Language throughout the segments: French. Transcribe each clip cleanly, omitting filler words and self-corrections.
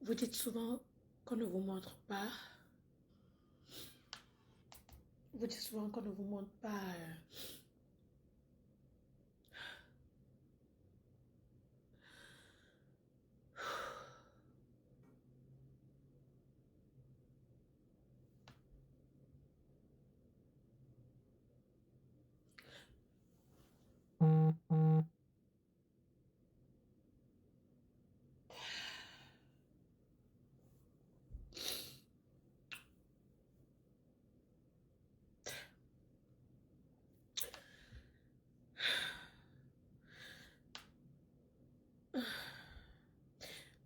Vous dites souvent qu'on ne vous montre pas. Vous dites souvent qu'on ne vous montre pas.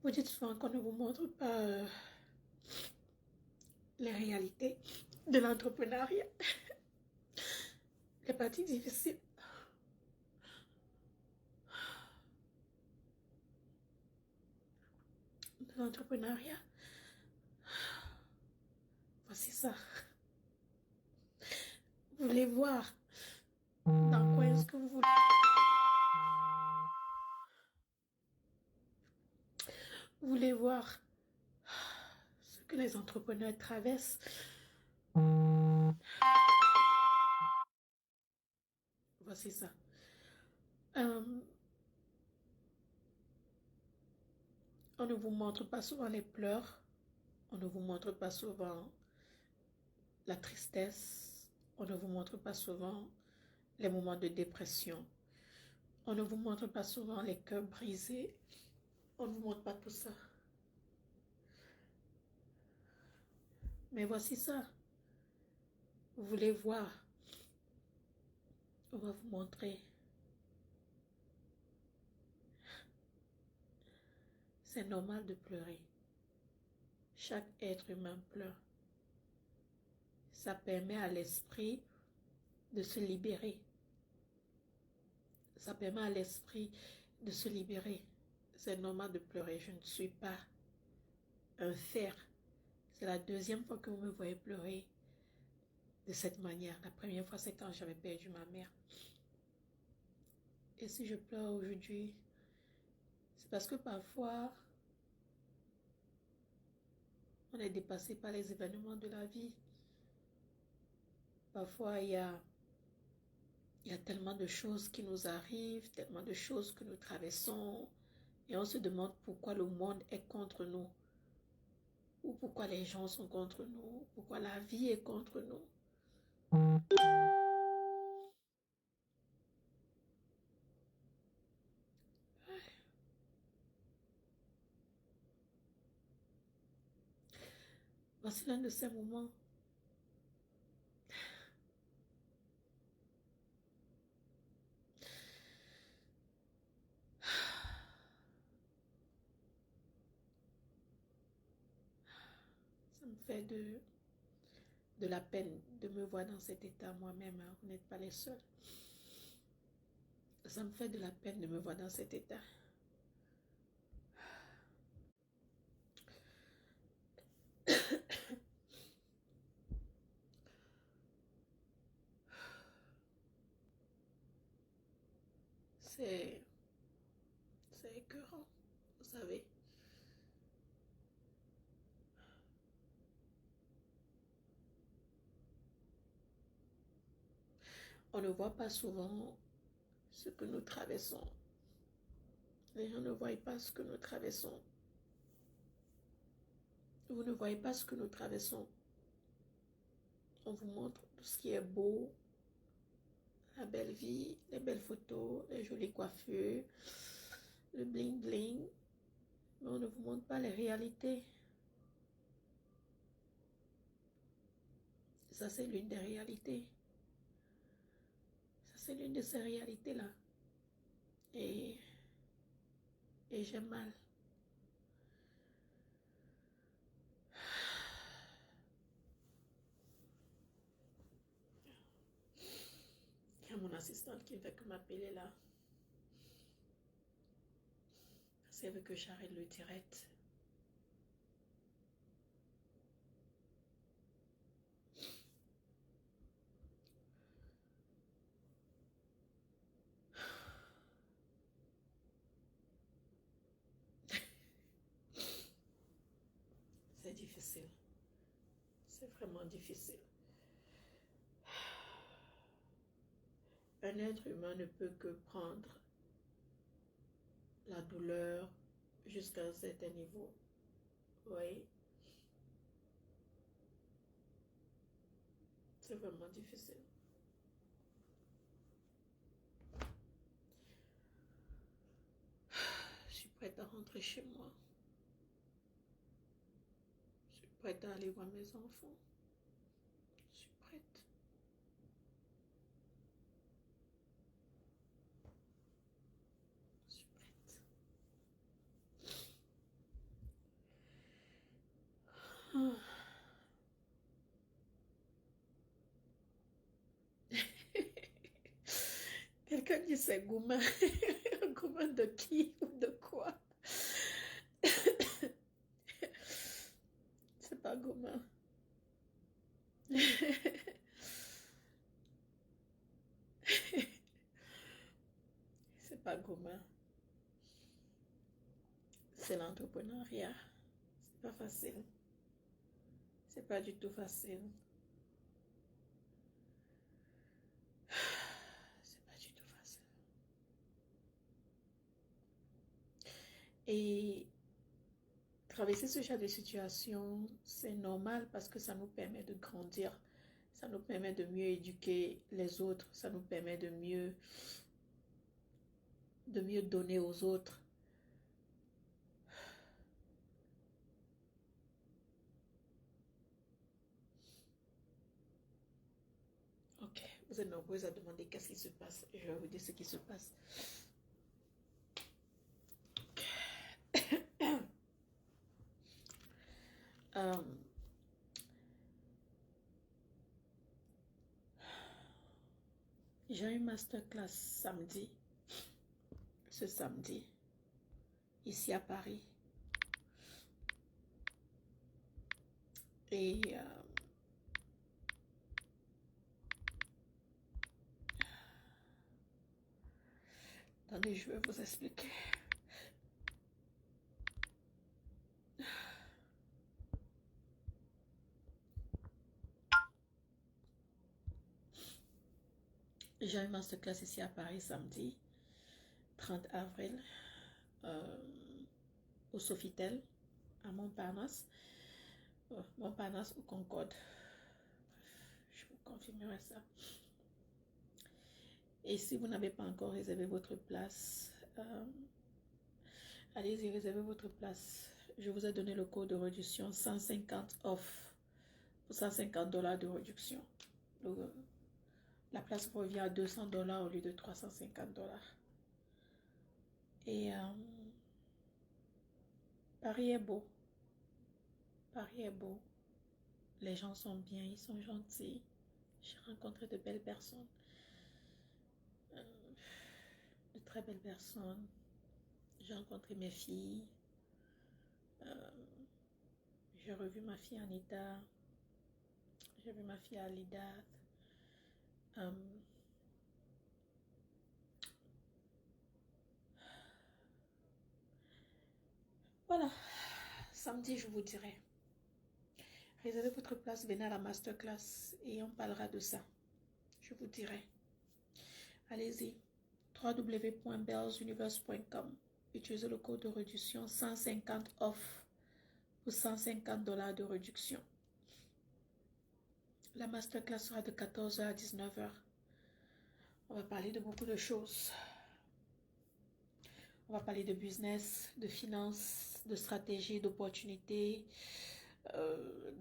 Vous dites souvent qu'on ne vous montre pas les réalités de l'entrepreneuriat. Les parties difficiles de l'entrepreneuriat. Voici ça. Vous voulez voir dans quoi est-ce que vous voulez. Vous voulez voir ce que les entrepreneurs traversent. Voici ça. On ne vous montre pas souvent les pleurs. On ne vous montre pas souvent la tristesse. On ne vous montre pas souvent les moments de dépression. On ne vous montre pas souvent les cœurs brisés. On ne vous montre pas tout ça. Mais voici ça. Vous voulez voir. On va vous montrer. C'est normal de pleurer. Chaque être humain pleure. Ça permet à l'esprit de se libérer. Ça permet à l'esprit de se libérer. C'est normal de pleurer. Je ne suis pas un fer. C'est la deuxième fois que vous me voyez pleurer de cette manière. La première fois, c'est quand j'avais perdu ma mère. Et si je pleure aujourd'hui, c'est parce que parfois, on est dépassé par les événements de la vie. Parfois, il y a tellement de choses qui nous arrivent, tellement de choses que nous traversons, et on se demande pourquoi le monde est contre nous, ou pourquoi les gens sont contre nous, pourquoi la vie est contre nous. Voici l'un de ces moments. Ça me fait de la peine de me voir dans cet état moi-même. Hein. Vous n'êtes pas les seuls. Ça me fait de la peine de me voir dans cet état. C'est écœurant, vous savez. On ne voit pas souvent ce que nous traversons. Les gens ne voient pas ce que nous traversons. Vous ne voyez pas ce que nous traversons. On vous montre tout ce qui est beau, la belle vie, les belles photos, les jolies coiffures, le bling bling. Mais on ne vous montre pas les réalités. Ça, c'est l'une des réalités. Ça, c'est l'une de ces réalités-là. Et j'ai mal. Il y a mon assistante qui ne fait que m'appeler là. Elle veut que j'arrête le direct. difficile. C'est vraiment difficile. Un être humain ne peut que prendre la douleur jusqu'à un certain niveau. Oui. C'est vraiment difficile. Je suis prête à rentrer chez moi. Je suis prête à aller voir mes enfants. Je suis prête. Je suis prête. Ah. Quelqu'un dit c'est gourmand. Gourmand de qui ou de quoi? C'est pas gourmand. C'est pas gourmand. C'est l'entrepreneuriat. C'est pas facile. C'est pas du tout facile. C'est pas du tout facile. Et traverser ce genre de situation, c'est normal parce que ça nous permet de grandir. Ça nous permet de mieux éduquer les autres. Ça nous permet de mieux donner aux autres. Ok, vous êtes nombreux à demander qu'est-ce qui se passe. Je vais vous dire ce qui se passe. J'ai une masterclass samedi, ce samedi, ici à Paris. Et attendez, je vais vous expliquer. J'ai une masterclass ici à Paris samedi 30 avril au Sofitel à Montparnasse. Montparnasse ou Concorde. Je vous confirmerai ça. Et si vous n'avez pas encore réservé votre place, allez-y, réservez votre place. Je vous ai donné le code de réduction 150 off pour $150 de réduction. Donc, la place revient à $200 au lieu de $350. Et Paris est beau. Paris est beau. Les gens sont bien, ils sont gentils. J'ai rencontré de belles personnes. De très belles personnes. J'ai rencontré mes filles. J'ai revu ma fille Anita. J'ai vu ma fille Alida. Voilà. Samedi, je vous dirai. Réservez votre place, venez à la masterclass et on parlera de ça. Je vous dirai. Allez-y. www.bellsuniverse.com. Utilisez le code de réduction 150 off pour $150 de réduction. La masterclass sera de 14h à 19h. On va parler de beaucoup de choses. On va parler de business, de finances, de stratégie, d'opportunités,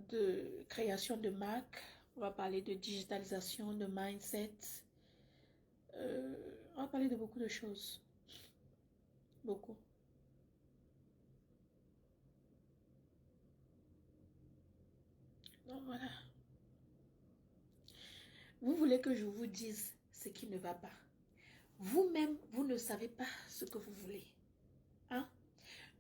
de création de marque. On va parler de digitalisation, de mindset. On va parler de beaucoup de choses. Beaucoup. Donc voilà. Vous voulez que je vous dise ce qui ne va pas. Vous-même, vous ne savez pas ce que vous voulez. Hein?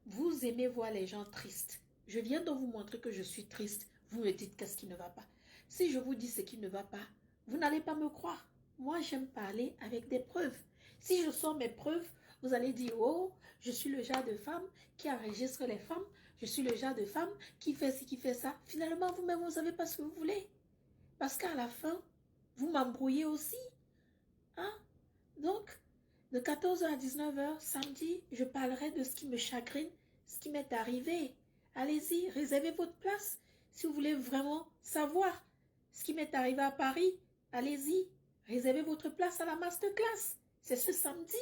Vous aimez voir les gens tristes. Je viens de vous montrer que je suis triste. Vous me dites qu'est-ce qui ne va pas. Si je vous dis ce qui ne va pas, vous n'allez pas me croire. Moi, j'aime parler avec des preuves. Si je sors mes preuves, Vous allez dire, oh, je suis le genre de femme qui enregistre les femmes. Je suis le genre de femme qui fait ci, qui fait ça. Finalement, vous-même, vous ne savez pas ce que vous voulez. Parce qu'à la fin, vous m'embrouillez aussi. Hein? Donc, de 14h à 19h, samedi, je parlerai de ce qui me chagrine, ce qui m'est arrivé. Allez-y, réservez votre place. Si vous voulez vraiment savoir ce qui m'est arrivé à Paris, allez-y, réservez votre place à la masterclass. C'est ce samedi.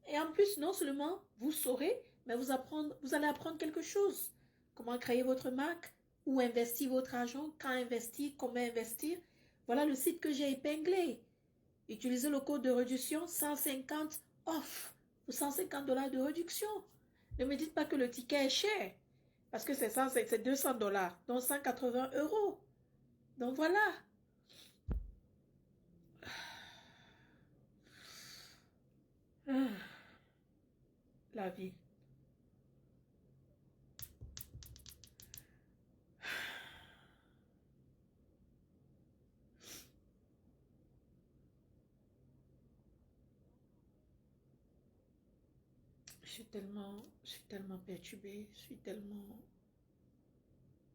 Et en plus, non seulement vous saurez, mais vous allez apprendre quelque chose. Comment créer votre marque, où investir votre argent, quand investir, comment investir. Voilà le site que j'ai épinglé. Utilisez le code de réduction 150 off ou 150 $ de réduction. Ne me dites pas que le ticket est cher. Parce que c'est 200 $, donc 180 €. Donc voilà. La vie. Je suis tellement perturbée, je suis tellement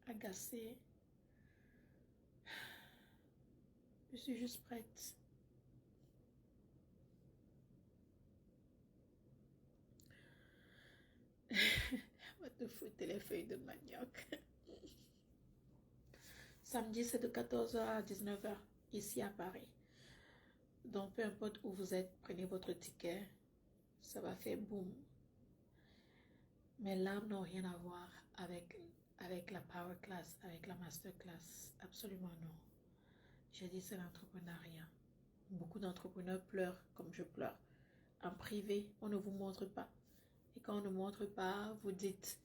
agacée. Je suis juste prête. On va te foutre les feuilles de manioc. Samedi, c'est de 14h à 19h, ici à Paris. Donc, peu importe où vous êtes, prenez votre ticket. Ça va faire boum. Mes larmes n'ont rien à voir avec la power class, avec la master class. Absolument non. J'ai dit c'est l'entrepreneuriat. Beaucoup d'entrepreneurs pleurent comme je pleure. En privé, on ne vous montre pas. Et quand on ne montre pas, vous dites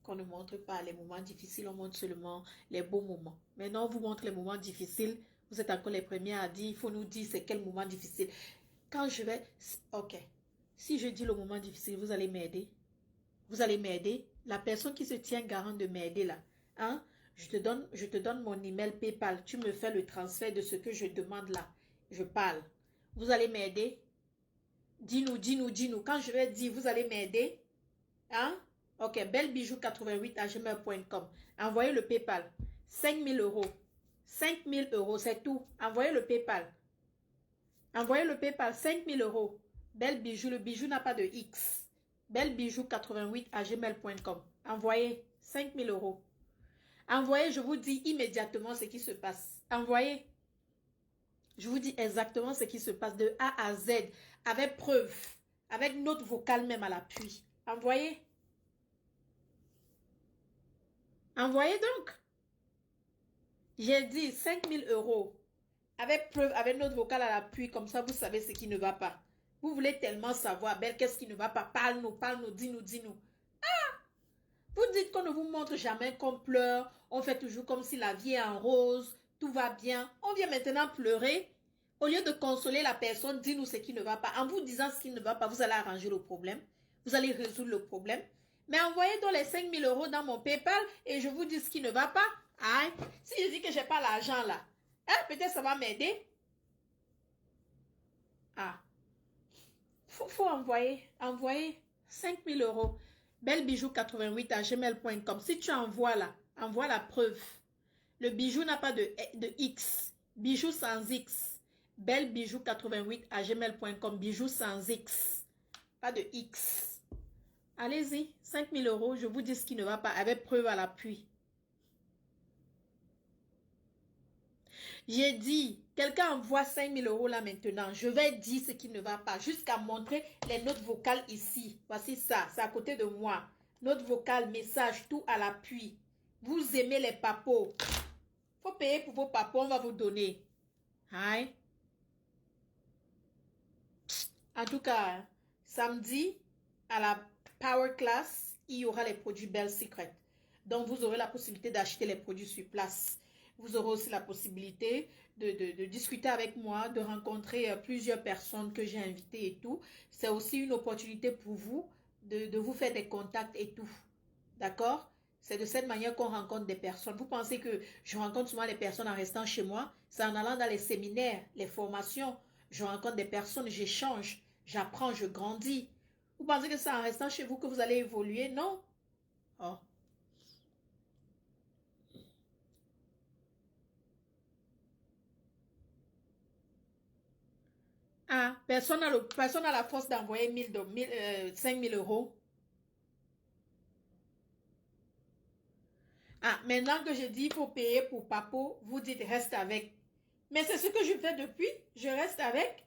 qu'on ne montre pas les moments difficiles, on montre seulement les beaux moments. Maintenant, on vous montre les moments difficiles. Vous êtes encore les premiers à dire, il faut nous dire c'est quel moment difficile. Quand je vais, ok, si je dis le moment difficile, vous allez m'aider. Vous allez m'aider. La personne qui se tient garant de m'aider là, hein, je te donne mon email PayPal. Tu me fais le transfert de ce que je demande là. Je parle. Vous allez m'aider. Dis-nous. Quand je vais dire, vous allez m'aider. Hein? Ok, belbijou88@gmail.com. Envoyez le PayPal. 5 000 €. 5 000 €, c'est tout. Envoyez le PayPal. Envoyez le PayPal, 5 000 €. Belle bijou, le bijou n'a pas de X. belbijou88@gmail.com. Envoyez 5 000 €. Envoyez, je vous dis immédiatement ce qui se passe. Envoyez. Je vous dis exactement ce qui se passe de A à Z, avec preuve, avec note vocale même à l'appui. Envoyez. Envoyez donc. J'ai dit 5 000 €. Avec preuve, avec note vocale à l'appui, comme ça vous savez ce qui ne va pas. Vous voulez tellement savoir, Belle, qu'est-ce qui ne va pas? Parle-nous, dis-nous. Ah! Vous dites qu'on ne vous montre jamais qu'on pleure, on fait toujours comme si la vie est en rose, tout va bien. On vient maintenant pleurer. Au lieu de consoler la personne, dis-nous ce qui ne va pas. En vous disant ce qui ne va pas, vous allez arranger le problème. Vous allez résoudre le problème. Mais envoyez donc les 5 000 € dans mon PayPal et je vous dis ce qui ne va pas. Aïe, si je dis que je n'ai pas l'argent là, hein, peut-être ça va m'aider. Ah, faut envoyer 5 000 €. belbijou88@gmail.com. Si tu envoies là, envoie la preuve. Le bijou n'a pas de X. Bijou sans X. belbijou88@gmail.com. Bijou sans X. Pas de X. Allez-y, 5 000 €. Je vous dis ce qui ne va pas avec preuve à l'appui. J'ai dit, quelqu'un envoie 5 000 € là maintenant. Je vais dire ce qui ne va pas. Jusqu'à montrer les notes vocales ici. Voici ça. C'est à côté de moi. Notes vocales, message, tout à l'appui. Vous aimez les papos. Faut payer pour vos papos. On va vous donner. Hein? En tout cas, samedi, à la Power Class, il y aura les produits Belle Secret. Donc, vous aurez la possibilité d'acheter les produits sur place. Vous aurez aussi la possibilité de discuter avec moi, de rencontrer plusieurs personnes que j'ai invitées et tout. C'est aussi une opportunité pour vous de vous faire des contacts et tout. D'accord? C'est de cette manière qu'on rencontre des personnes. Vous pensez que je rencontre souvent les personnes en restant chez moi? C'est en allant dans les séminaires, les formations. Je rencontre des personnes, j'échange, j'apprends, je grandis. Vous pensez que c'est en restant chez vous que vous allez évoluer? Non. Oh. Ah, personne n'a la force d'envoyer 5 000 euros. Ah, maintenant que je dis il faut payer pour Papo, vous dites reste avec. Mais c'est ce que je fais depuis. Je reste avec.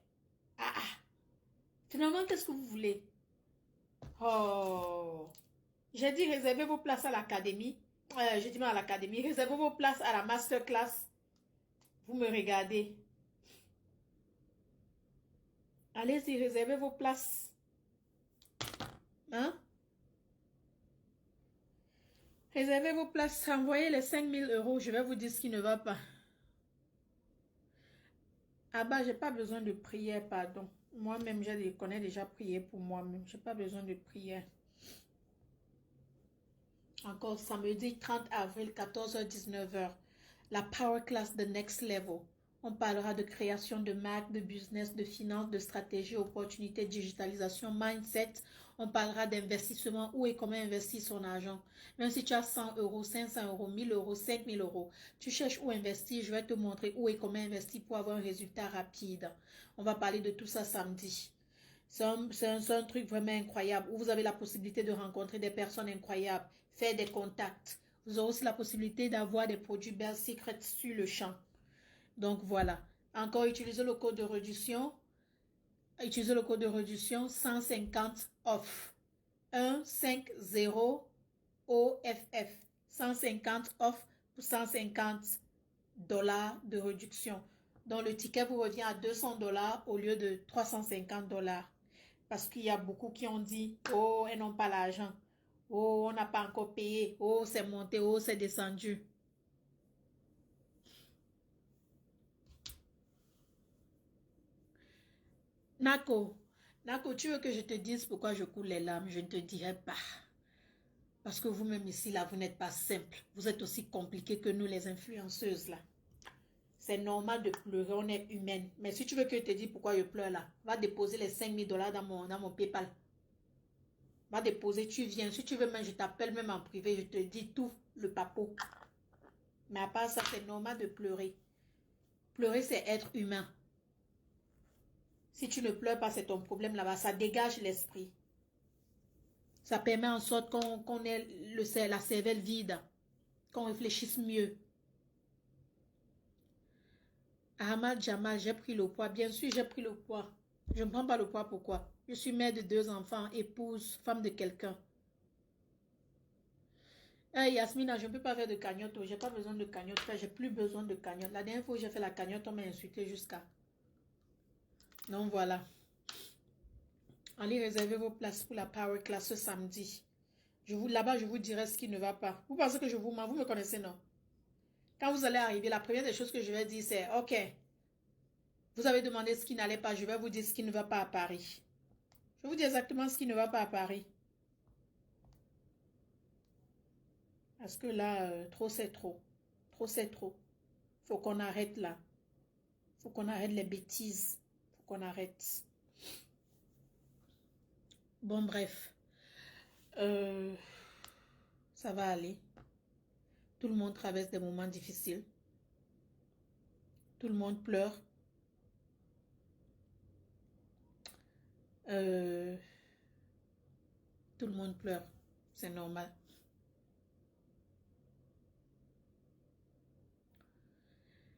Ah, ah. Finalement, qu'est-ce que vous voulez? Oh. J'ai dit réservez vos places à l'académie. Je dis à l'académie, réservez vos places à la masterclass. Vous me regardez. Allez-y, réservez vos places. Hein? Réservez vos places. Envoyez les 5 000 euros. Je vais vous dire ce qui ne va pas. Ah bah, j'ai pas besoin de prière, pardon. Moi-même, je connais déjà prier pour moi-même. J'ai pas besoin de prière. Encore samedi 30 avril, 14h, 19h. La Power Class de Next Level. On parlera de création de marque, de business, de finances, de stratégie, opportunités, digitalisation, mindset. On parlera d'investissement, où et comment investir son argent. Même si tu as 100 euros, 500 euros, 1000 euros, 5000 euros, tu cherches où investir, je vais te montrer où et comment investir pour avoir un résultat rapide. On va parler de tout ça samedi. C'est un truc vraiment incroyable où vous avez la possibilité de rencontrer des personnes incroyables, faire des contacts. Vous aurez aussi la possibilité d'avoir des produits Bell Secret sur le champ. Donc voilà. Encore, utilisez le code de réduction. Utilisez le code de réduction 150 off. 150 OFF. 150 off pour 150 dollars de réduction. Donc le ticket vous revient à 200 dollars au lieu de 350 dollars. Parce qu'il y a beaucoup qui ont dit, oh, elles n'ont pas l'argent. Oh, on n'a pas encore payé. Oh, c'est monté. Oh, c'est descendu. Nako, Nako, tu veux que je te dise pourquoi je coule les larmes? Je ne te dirai pas. Parce que vous-même ici, là, vous n'êtes pas simple. Vous êtes aussi compliqué que nous, les influenceuses, là. C'est normal de pleurer, on est humaine. Mais si tu veux que je te dise pourquoi je pleure, là, va déposer les 5 000 dollars dans mon PayPal. Va déposer, tu viens. Si tu veux, même, je t'appelle même en privé, je te dis tout le papo. Mais à part ça, c'est normal de pleurer. Pleurer, c'est être humain. Si tu ne pleures pas, c'est ton problème là-bas. Ça dégage l'esprit. Ça permet en sorte qu'on ait la cervelle vide, qu'on réfléchisse mieux. Ahmad Jamal, j'ai pris le poids. Bien sûr, j'ai pris le poids. Je ne prends pas le poids, pourquoi? Je suis mère de 2 enfants, épouse, femme de quelqu'un. Hey, Yasmina, je ne peux pas faire de cagnotte. J'ai pas besoin de cagnotte. J'ai plus besoin de cagnotte. La dernière fois où j'ai fait la cagnotte, on m'a insulté jusqu'à. Donc voilà. Allez réserver vos places pour la Power Class ce samedi. Là-bas, je vous dirai ce qui ne va pas. Vous pensez que je vous mens? Vous me connaissez, non? Quand vous allez arriver, la première des choses que je vais dire, c'est OK, vous avez demandé ce qui n'allait pas. Je vais vous dire ce qui ne va pas à Paris. Je vais vous dire exactement ce qui ne va pas à Paris. Parce que là, trop c'est trop. Trop c'est trop. Faut qu'on arrête là. Faut qu'on arrête les bêtises. Faut qu'on arrête. Bon, bref. Euh, ça va aller. Tout le monde traverse des moments difficiles. Tout le monde pleure. Tout le monde pleure. C'est normal.